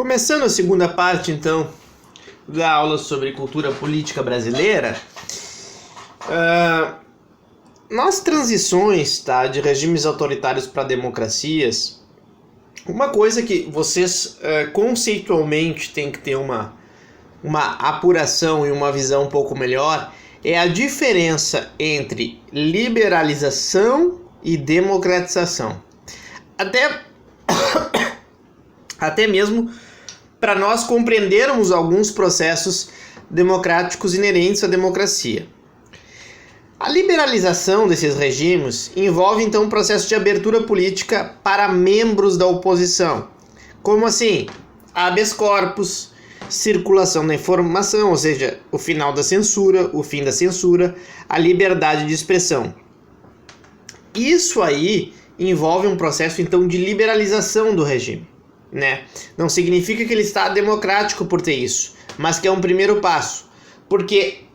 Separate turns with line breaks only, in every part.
Começando a segunda parte, então, da aula sobre cultura política brasileira, nas transições, tá, de regimes autoritários para democracias, uma coisa que vocês conceitualmente têm que ter uma apuração e uma visão um pouco melhor é a diferença entre liberalização e democratização. Até mesmo para nós compreendermos alguns processos democráticos inerentes à democracia. A liberalização desses regimes envolve então um processo de abertura política para membros da oposição. Como assim? Habeas corpus, circulação da informação, ou seja, o final da censura, o fim da censura, a liberdade de expressão. Isso aí envolve um processo então de liberalização do regime, né? Não significa que ele está democrático por ter isso, mas que é um primeiro passo, porque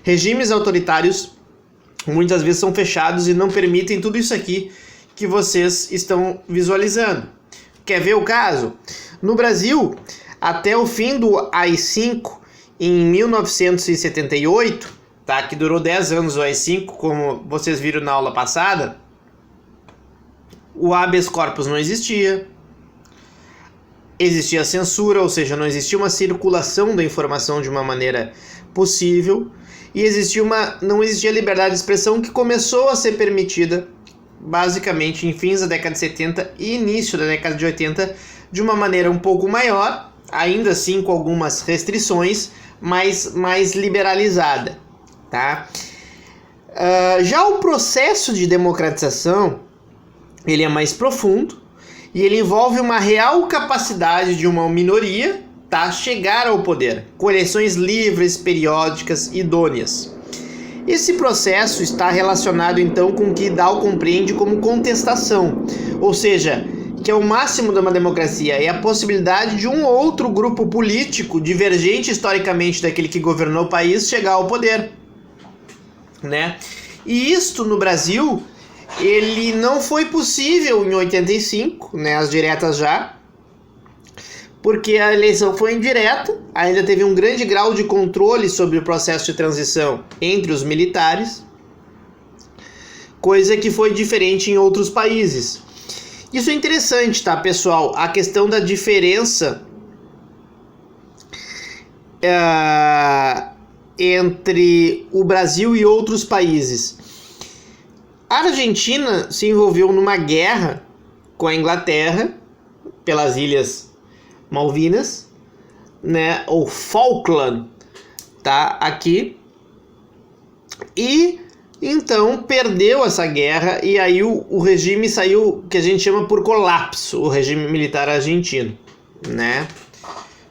regimes autoritários muitas vezes são fechados e não permitem tudo isso aqui que vocês estão visualizando. Quer ver o caso? No Brasil, até o fim do AI-5, em 1978, tá? Que durou 10 anos o AI-5, como vocês viram na aula passada, o habeas corpus não existia. Existia censura, ou seja, não existia uma circulação da informação de uma maneira possível, e não existia liberdade de expressão, que começou a ser permitida basicamente em fins da década de 70 e início da década de 80 de uma maneira um pouco maior, ainda assim com algumas restrições, mas mais liberalizada, tá? Já o processo de democratização, ele é mais profundo, e ele envolve uma real capacidade de uma minoria, tá, chegar ao poder, com eleições livres, periódicas, idôneas. Esse processo está relacionado então com o que Dow compreende como contestação, ou seja, que é o máximo de uma democracia, é a possibilidade de um outro grupo político, divergente historicamente daquele que governou o país, chegar ao poder, né? E isto no Brasil, ele não foi possível em 85, né, as diretas já, porque a eleição foi indireta, ainda teve um grande grau de controle sobre o processo de transição entre os militares, coisa que foi diferente em outros países. Isso é interessante, tá, pessoal? A questão da diferença entre o Brasil e outros países. A Argentina se envolveu numa guerra com a Inglaterra pelas Ilhas Malvinas, né, ou Falkland, tá, aqui, e então perdeu essa guerra, e aí o regime saiu, que a gente chama por colapso, o regime militar argentino, né?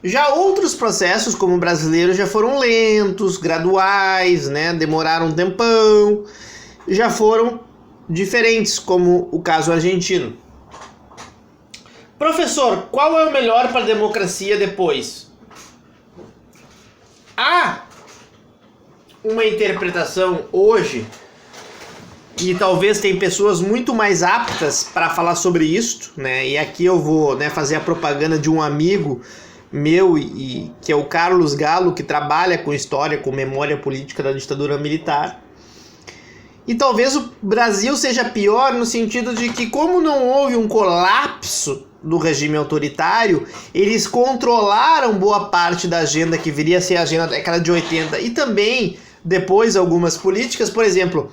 Já outros processos, como o brasileiro, já foram lentos, graduais, né, demoraram um tempão, já foram diferentes, como o caso argentino. Professor, qual é o melhor para a democracia depois? Há uma interpretação hoje, e talvez tem pessoas muito mais aptas para falar sobre isto, né? E aqui eu vou, né, fazer a propaganda de um amigo meu, que é o Carlos Galo, que trabalha com história, com memória política da ditadura militar. E talvez o Brasil seja pior no sentido de que, como não houve um colapso do regime autoritário, eles controlaram boa parte da agenda que viria a ser a agenda da década de 80 e também depois algumas políticas. Por exemplo,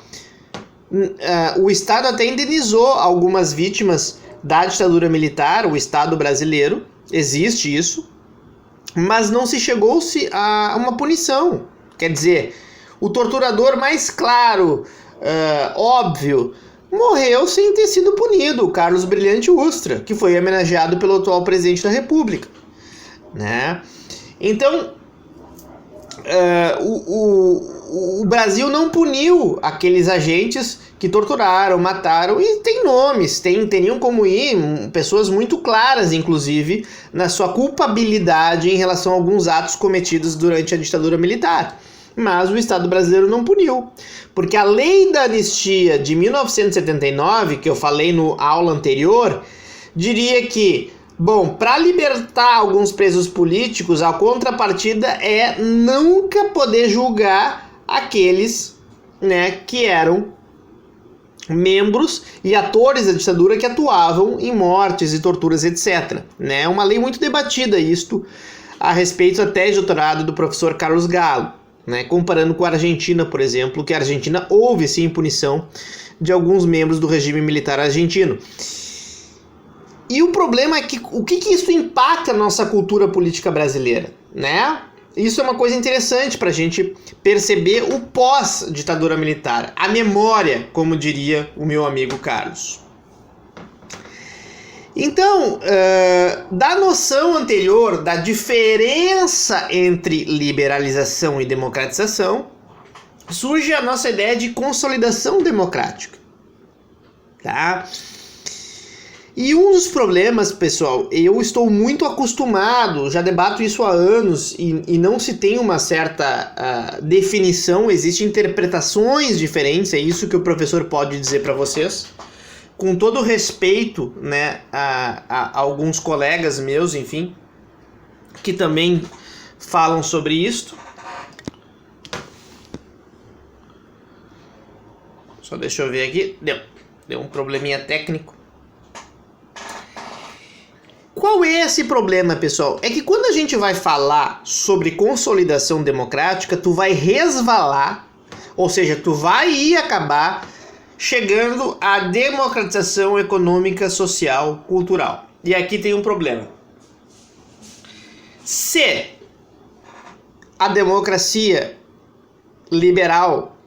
o Estado até indenizou algumas vítimas da ditadura militar, o Estado brasileiro, existe isso, mas não se chegou-se a uma punição. Quer dizer, o torturador mais claro, óbvio, morreu sem ter sido punido, o Carlos Brilhante Ustra, que foi homenageado pelo atual presidente da República, né? Então, o Brasil não puniu aqueles agentes que torturaram, mataram, e tem nomes, teriam como ir pessoas muito claras, inclusive, na sua culpabilidade em relação a alguns atos cometidos durante a ditadura militar. Mas o Estado brasileiro não puniu, porque a lei da anistia de 1979, que eu falei no aula anterior, diria que Bom, para libertar alguns presos políticos, a contrapartida é nunca poder julgar aqueles, né, que eram membros e atores da ditadura que atuavam em mortes e torturas, etc. É uma lei muito debatida isto, a respeito da tese de doutorado do professor Carlos Galo, né, comparando com a Argentina, por exemplo, que a Argentina houve sim punição de alguns membros do regime militar argentino. E o problema é que o que isso impacta na nossa cultura política brasileira, né? Isso é uma coisa interessante para a gente perceber o pós-ditadura militar, a memória, como diria o meu amigo Carlos. Então, da noção anterior da diferença entre liberalização e democratização, surge a nossa ideia de consolidação democrática, tá? E um dos problemas, pessoal, eu estou muito acostumado, já debato isso há anos e não se tem uma certa definição, existem interpretações diferentes, é isso que o professor pode dizer para vocês. Com todo respeito, né, a alguns colegas meus, enfim, que também falam sobre isto. Só deixa eu ver aqui, deu um probleminha técnico. Qual é esse problema, pessoal? É que quando a gente vai falar sobre consolidação democrática, tu vai resvalar, ou seja, tu vai acabar chegando à democratização econômica, social, cultural. E aqui tem um problema. Se a democracia liberal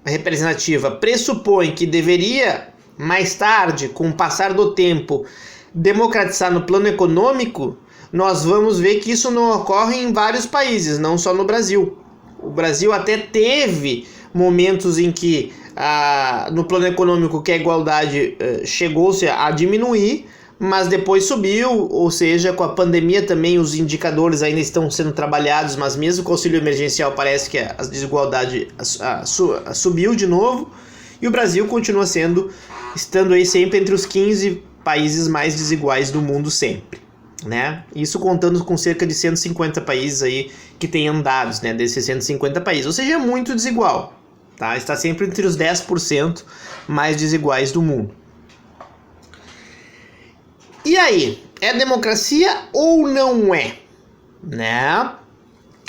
representativa pressupõe que deveria, mais tarde, com o passar do tempo, democratizar no plano econômico, nós vamos ver que isso não ocorre em vários países, não só no Brasil. O Brasil até teve momentos em que no plano econômico que a igualdade chegou-se a diminuir, mas depois subiu, ou seja, com a pandemia também os indicadores ainda estão sendo trabalhados, mas mesmo com o auxílio emergencial parece que a desigualdade subiu de novo, e o Brasil continua estando aí sempre entre os 15 países mais desiguais do mundo sempre, né? Isso contando com cerca de 150 países aí que têm dados, né, desses 150 países, ou seja, é muito desigual, tá? Está sempre entre os 10% mais desiguais do mundo. E aí, é democracia ou não é, né?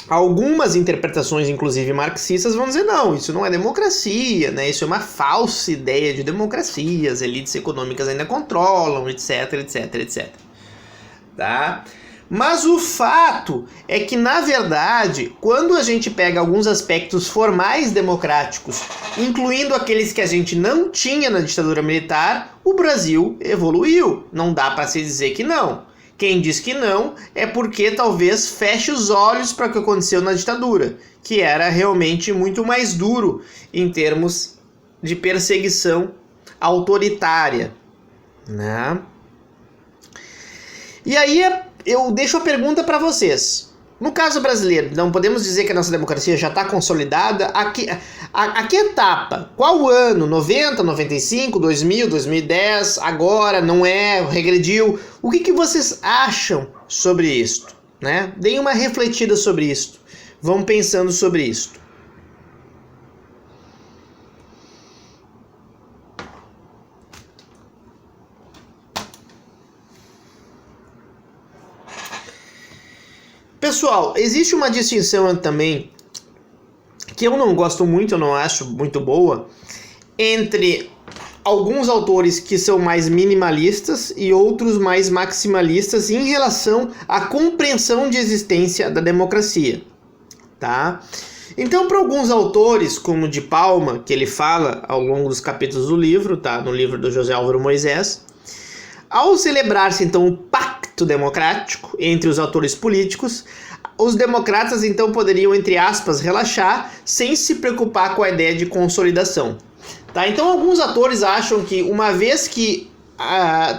Algumas interpretações, inclusive marxistas, vão dizer não, isso não é democracia, né? Isso é uma falsa ideia de democracia, as elites econômicas ainda controlam, etc, etc, etc. Tá? Mas o fato é que, na verdade, quando a gente pega alguns aspectos formais democráticos, incluindo aqueles que a gente não tinha na ditadura militar, o Brasil evoluiu. Não dá para se dizer que não. Quem diz que não é porque talvez feche os olhos para o que aconteceu na ditadura, que era realmente muito mais duro em termos de perseguição autoritária, né? E aí eu deixo a pergunta para vocês. No caso brasileiro, não podemos dizer que a nossa democracia já está consolidada? A que etapa? Qual ano? 90, 95, 2000, 2010? Agora? Não é? Regrediu? O que vocês acham sobre isto, né? Deem uma refletida sobre isto. Vão pensando sobre isto. Pessoal, existe uma distinção também que eu não gosto muito, eu não acho muito boa, entre alguns autores que são mais minimalistas e outros mais maximalistas em relação à compreensão de existência da democracia, tá? Então, para alguns autores, como de Palma, que ele fala ao longo dos capítulos do livro, tá? No livro do José Álvaro Moisés, ao celebrar-se então o pacto democrático entre os autores políticos, os democratas então poderiam, entre aspas, relaxar sem se preocupar com a ideia de consolidação. Tá? Então alguns autores acham que uma vez que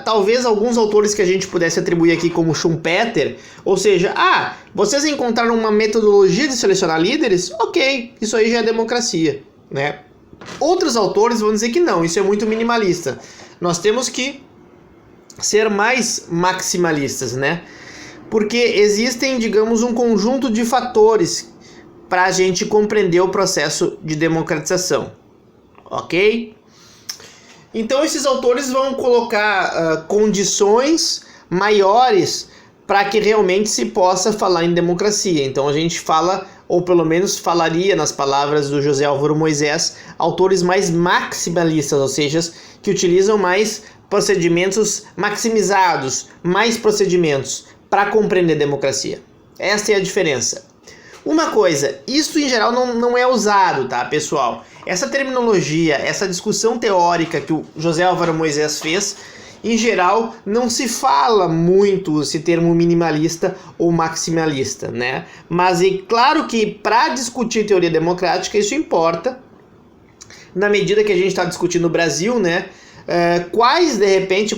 talvez alguns autores que a gente pudesse atribuir aqui como Schumpeter, ou seja, vocês encontraram uma metodologia de selecionar líderes? Ok, isso aí já é democracia, né? Outros autores vão dizer que não, isso é muito minimalista. Nós temos que ser mais maximalistas, né? Porque existem, digamos, um conjunto de fatores para a gente compreender o processo de democratização, ok? Então esses autores vão colocar condições maiores para que realmente se possa falar em democracia. Então a gente fala, ou pelo menos falaria nas palavras do José Álvaro Moisés, autores mais maximalistas, ou seja, que utilizam mais procedimentos maximizados, mais procedimentos para compreender democracia. Esta é a diferença. Uma coisa, isso em geral não é usado, tá, pessoal? Essa terminologia, essa discussão teórica que o José Álvaro Moisés fez, em geral, não se fala muito esse termo minimalista ou maximalista, né? Mas é claro que para discutir teoria democrática isso importa, na medida que a gente está discutindo no Brasil, né?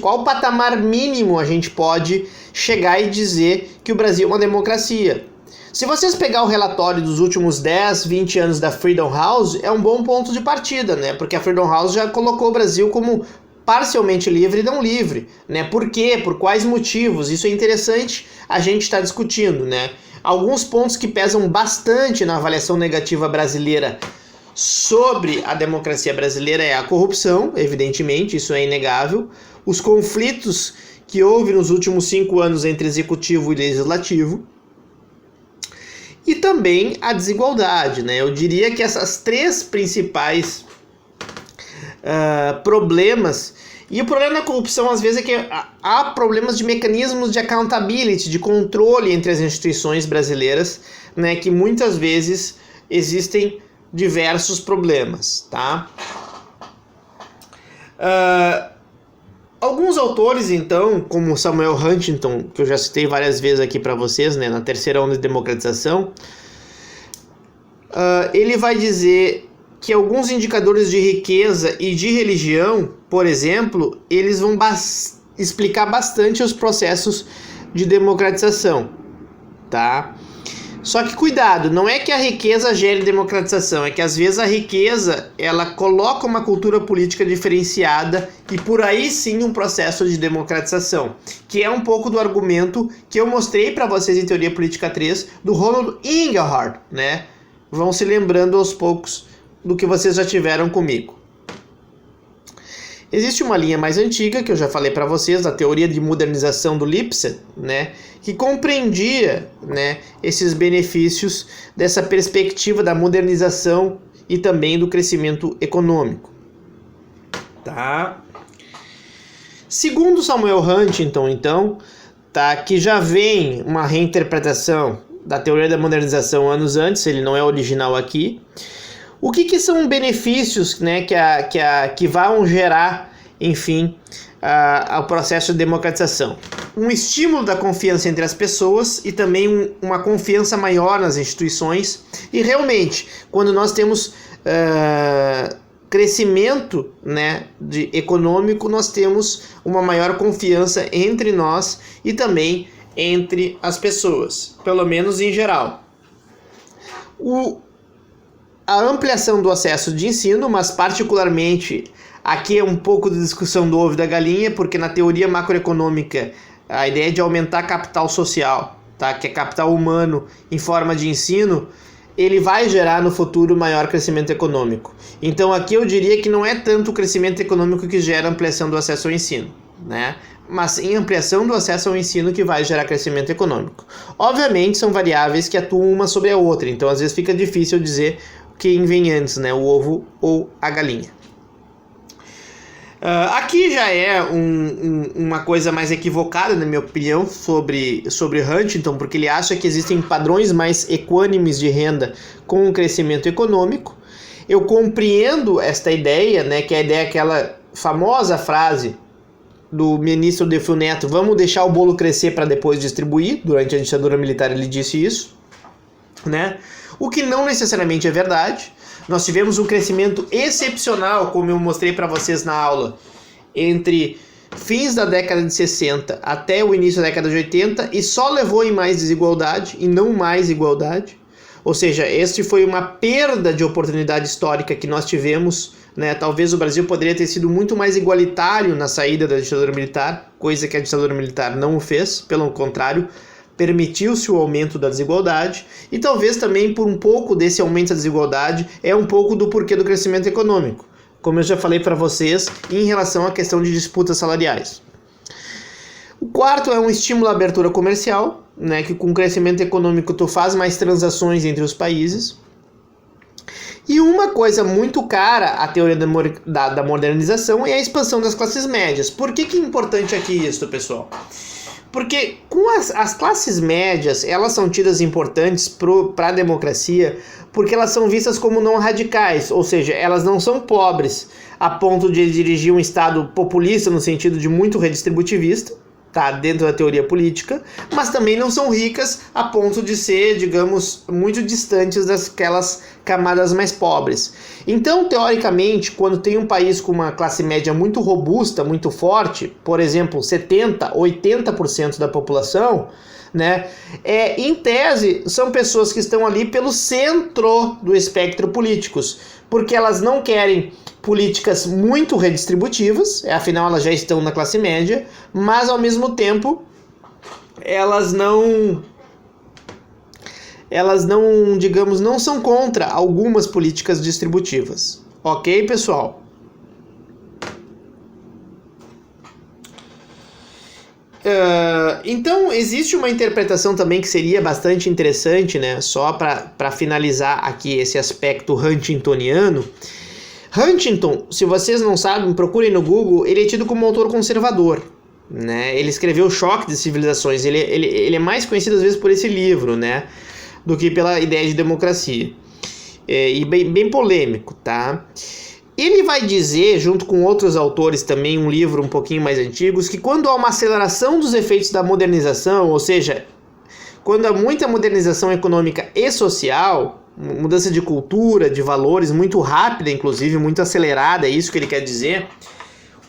Qual patamar mínimo a gente pode chegar e dizer que o Brasil é uma democracia. Se vocês pegar o relatório dos últimos 10, 20 anos da Freedom House, é um bom ponto de partida, né? Porque a Freedom House já colocou o Brasil como parcialmente livre e não livre, né? Por quê? Por quais motivos? Isso é interessante a gente estar discutindo, né? Alguns pontos que pesam bastante na avaliação negativa brasileira sobre a democracia brasileira é a corrupção, evidentemente, isso é inegável, os conflitos que houve nos últimos 5 anos entre executivo e legislativo, e também a desigualdade, né? Eu diria que essas 3 principais problemas, e o problema da corrupção às vezes é que há problemas de mecanismos de accountability, de controle entre as instituições brasileiras, né? Que muitas vezes existem diversos problemas, tá? Alguns autores, então, como Samuel Huntington, que eu já citei várias vezes aqui para vocês, né, na terceira onda de democratização, ele vai dizer que alguns indicadores de riqueza e de religião, por exemplo, eles vão explicar bastante os processos de democratização, tá? Só que cuidado, não é que a riqueza gere democratização, é que às vezes a riqueza ela coloca uma cultura política diferenciada e por aí sim um processo de democratização, que é um pouco do argumento que eu mostrei para vocês em Teoria Política 3 do Ronald Inglehart, né? Vão se lembrando aos poucos do que vocês já tiveram comigo. Existe uma linha mais antiga, que eu já falei para vocês, da teoria de modernização do Lipset, né, que compreendia, né, esses benefícios dessa perspectiva da modernização e também do crescimento econômico. Tá? Segundo Samuel Huntington, então, tá, que já vem uma reinterpretação da teoria da modernização anos antes, ele não é original aqui. O que são benefícios, né, que vão gerar, enfim, ao processo de democratização? Um estímulo da confiança entre as pessoas e também uma confiança maior nas instituições. E realmente, quando nós temos crescimento, né, econômico, nós temos uma maior confiança entre nós e também entre as pessoas, pelo menos em geral. A ampliação do acesso de ensino, mas particularmente aqui é um pouco de discussão do ovo e da galinha, porque na teoria macroeconômica a ideia de aumentar capital social, tá? Que é capital humano em forma de ensino, ele vai gerar no futuro maior crescimento econômico. Então aqui eu diria que não é tanto o crescimento econômico que gera ampliação do acesso ao ensino, né? Mas em ampliação do acesso ao ensino que vai gerar crescimento econômico. Obviamente são variáveis que atuam uma sobre a outra, então às vezes fica difícil dizer quem vem antes, né? O ovo ou a galinha. Aqui já é uma coisa mais equivocada, na minha opinião, sobre Huntington, porque ele acha que existem padrões mais equânimes de renda com o crescimento econômico. Eu compreendo esta ideia, né? Que é a ideia, aquela famosa frase do ministro Delfim Neto: vamos deixar o bolo crescer para depois distribuir. Durante a ditadura militar ele disse isso, né? O que não necessariamente é verdade. Nós tivemos um crescimento excepcional, como eu mostrei para vocês na aula, entre fins da década de 60 até o início da década de 80, e só levou em mais desigualdade e não mais igualdade. Ou seja, este foi uma perda de oportunidade histórica que nós tivemos né? Talvez o Brasil poderia ter sido muito mais igualitário na saída da ditadura militar, coisa que a ditadura militar não o fez, pelo contrário, permitiu-se o aumento da desigualdade, e talvez também por um pouco desse aumento da desigualdade é um pouco do porquê do crescimento econômico, como eu já falei para vocês em relação à questão de disputas salariais. O quarto é um estímulo à abertura comercial, né, que com o crescimento econômico tu faz mais transações entre os países. E uma coisa muito cara à teoria da modernização é a expansão das classes médias. Por que é importante aqui isso, pessoal? Porque com as classes médias, elas são tidas importantes para a democracia porque elas são vistas como não radicais, ou seja, elas não são pobres a ponto de dirigir um Estado populista no sentido de muito redistributivista, tá, dentro da teoria política, mas também não são ricas a ponto de ser, digamos, muito distantes daquelas camadas mais pobres. Então, teoricamente, quando tem um país com uma classe média muito robusta, muito forte, por exemplo, 70%, 80% da população, né, em tese, são pessoas que estão ali pelo centro do espectro políticos, porque elas não querem políticas muito redistributivas, afinal elas já estão na classe média, mas ao mesmo tempo elas não, digamos, não são contra algumas políticas distributivas. Ok, pessoal? Então existe uma interpretação também que seria bastante interessante, né? Só para finalizar aqui esse aspecto huntingtoniano. Huntington, se vocês não sabem, procurem no Google, ele é tido como um autor conservador, né? Ele escreveu Choque de Civilizações, ele é mais conhecido às vezes por esse livro, né? Do que pela ideia de democracia. E bem polêmico, tá? Ele vai dizer, junto com outros autores também, um livro um pouquinho mais antigos, que quando há uma aceleração dos efeitos da modernização, ou seja, quando há muita modernização econômica e social, mudança de cultura, de valores muito rápida, inclusive, muito acelerada, é isso que ele quer dizer,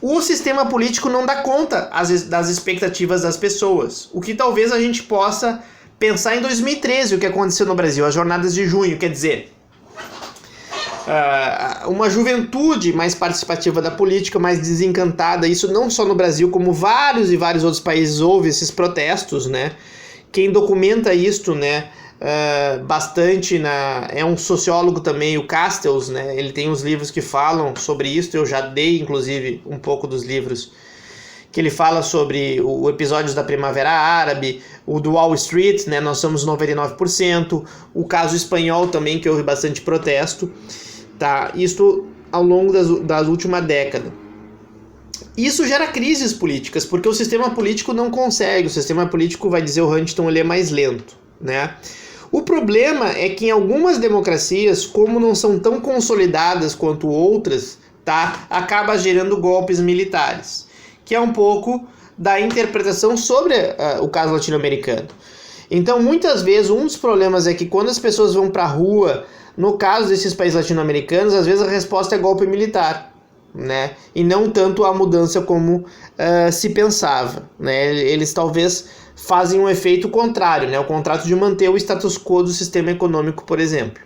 o sistema político não dá conta das expectativas das pessoas. O que talvez a gente possa pensar em 2013, o que aconteceu no Brasil, as jornadas de junho, quer dizer, uma juventude mais participativa da política, mais desencantada, isso não só no Brasil, como vários e vários outros países houve esses protestos, né? Quem documenta isto, né, bastante é um sociólogo também, o Castells, né? Ele tem uns livros que falam sobre isso, eu já dei inclusive um pouco dos livros que ele fala sobre o episódio da Primavera Árabe, o do Wall Street, né? Nós somos 99%, o caso espanhol também, que houve bastante protesto, tá? Isso ao longo das últimas décadas. Isso gera crises políticas, porque o sistema político não consegue, o sistema político, vai dizer o Huntington, ele é mais lento, né? O problema é que em algumas democracias, como não são tão consolidadas quanto outras, tá? Acaba gerando golpes militares, que é um pouco da interpretação sobre o caso latino-americano. Então, muitas vezes, um dos problemas é que quando as pessoas vão para a rua, no caso desses países latino-americanos, às vezes a resposta é golpe militar, né? E não tanto a mudança como se pensava, né? Eles talvez fazem um efeito contrário, né? O contrário de manter o status quo do sistema econômico, por exemplo.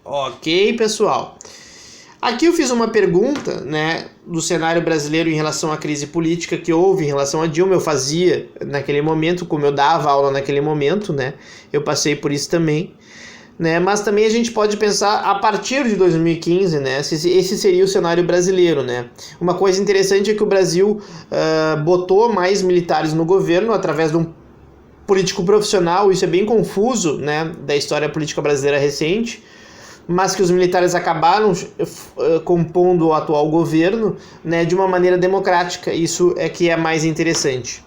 Ok, pessoal. Aqui eu fiz uma pergunta, né, do cenário brasileiro em relação à crise política que houve em relação a Dilma. Eu fazia naquele momento, como eu dava aula naquele momento, né? Eu passei por isso também, né? Mas também a gente pode pensar a partir de 2015, né? Esse seria o cenário brasileiro, né? Uma coisa interessante é que o Brasil botou mais militares no governo através de um político profissional. Isso é bem confuso, né, da história política brasileira recente, mas que os militares acabaram compondo o atual governo, né, de uma maneira democrática. Isso é que é mais interessante.